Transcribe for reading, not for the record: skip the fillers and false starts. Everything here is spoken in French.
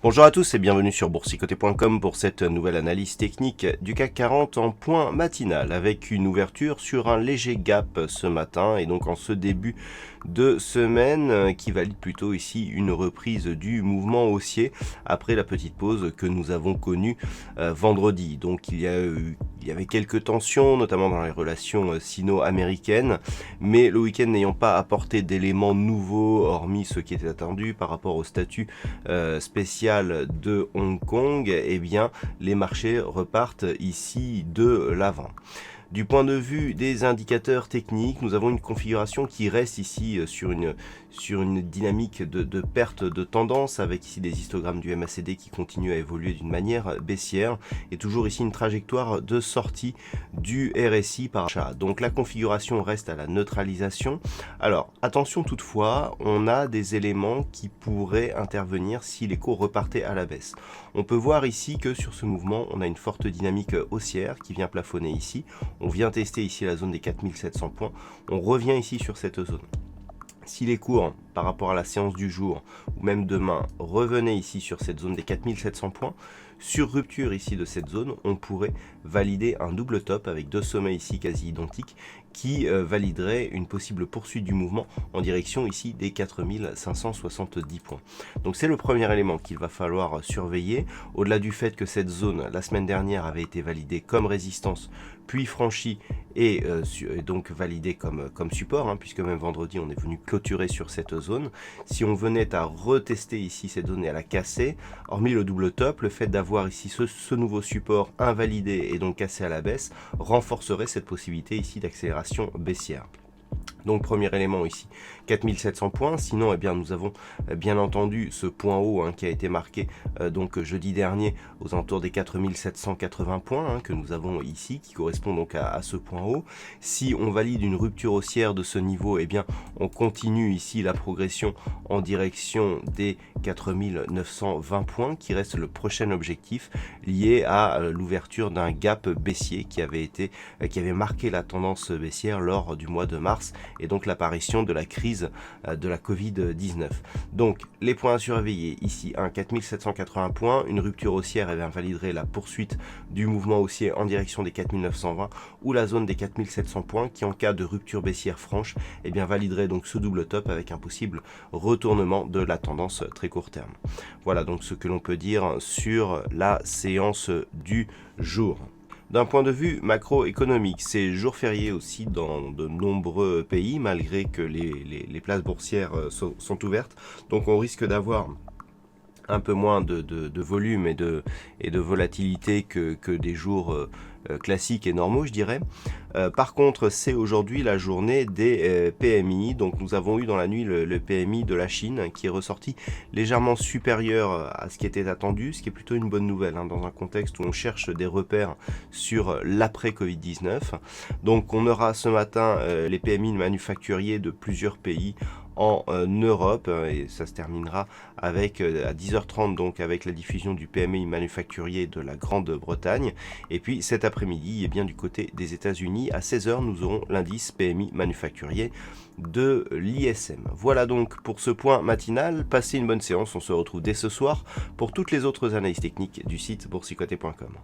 Bonjour à tous et bienvenue sur boursicoté.com pour cette nouvelle analyse technique du CAC 40 en point matinal avec une ouverture sur un léger gap ce matin et donc en ce début de semaine qui valide plutôt ici une reprise du mouvement haussier après la petite pause que nous avons connue vendredi. Donc il y avait quelques tensions notamment dans les relations sino-américaines, mais le week-end n'ayant pas apporté d'éléments nouveaux hormis ce qui était attendu par rapport au statut spécial de Hong Kong, eh bien les marchés repartent ici de l'avant. Du point de vue des indicateurs techniques, nous avons une configuration qui reste ici sur une dynamique de perte de tendance avec ici des histogrammes du MACD qui continuent à évoluer d'une manière baissière et toujours ici une trajectoire de sortie du RSI par achat. Donc la configuration reste à la neutralisation. Alors attention toutefois, on a des éléments qui pourraient intervenir si les cours repartaient à la baisse. On peut voir ici que sur ce mouvement, on a une forte dynamique haussière qui vient plafonner ici. On vient tester ici la zone des 4700 points. On revient ici sur cette zone. Si les cours par rapport à la séance du jour ou même demain revenaient ici sur cette zone des 4700 points, sur rupture ici de cette zone, on pourrait valider un double top avec deux sommets ici quasi identiques qui validerait une possible poursuite du mouvement en direction ici des 4570 points. Donc c'est le premier élément qu'il va falloir surveiller. Au-delà du fait que cette zone, la semaine dernière, avait été validée comme résistance, puis franchie et donc validée comme support, puisque même vendredi on est venu clôturer sur cette zone. Si on venait à retester ici cette zone et à la casser, hormis le double top, le fait d'avoir ici ce nouveau support invalidé et donc cassé à la baisse renforcerait cette possibilité ici d'accélération baissière. Donc premier élément ici, 4700 points. Sinon, eh bien, nous avons bien entendu ce point haut qui a été marqué donc jeudi dernier aux alentours des 4780 points que nous avons ici, qui correspond donc à ce point haut. Si on valide une rupture haussière de ce niveau, eh bien, on continue ici la progression en direction des 4920 points, qui reste le prochain objectif lié à l'ouverture d'un gap baissier qui avait marqué la tendance baissière lors du mois de mars et donc l'apparition de la crise de la Covid-19. Donc les points à surveiller ici, 4780 points, une rupture haussière validerait la poursuite du mouvement haussier en direction des 4920 ou la zone des 4700 points qui en cas de rupture baissière franche validerait donc ce double top avec un possible retournement de la tendance très court terme. Voilà donc ce que l'on peut dire sur la séance du jour. D'un point de vue macroéconomique, c'est jour férié aussi dans de nombreux pays, malgré que les places boursières sont ouvertes. Donc on risque d'avoir un peu moins de volume et de volatilité que des jours classiques et normaux, je dirais. Par contre, c'est aujourd'hui la journée des PMI. Donc nous avons eu dans la nuit le PMI de la Chine qui est ressorti légèrement supérieur à ce qui était attendu, ce qui est plutôt une bonne nouvelle dans un contexte où on cherche des repères sur l'après-Covid-19. Donc on aura ce matin les PMI manufacturiers de plusieurs pays en Europe et ça se terminera avec à 10h30 donc avec la diffusion du PMI manufacturier de la Grande-Bretagne et puis cet après-midi du côté des États-Unis à 16h nous aurons l'indice PMI manufacturier de l'ISM. Voilà donc pour ce point matinal, passez une bonne séance, on se retrouve dès ce soir pour toutes les autres analyses techniques du site boursicoté.com.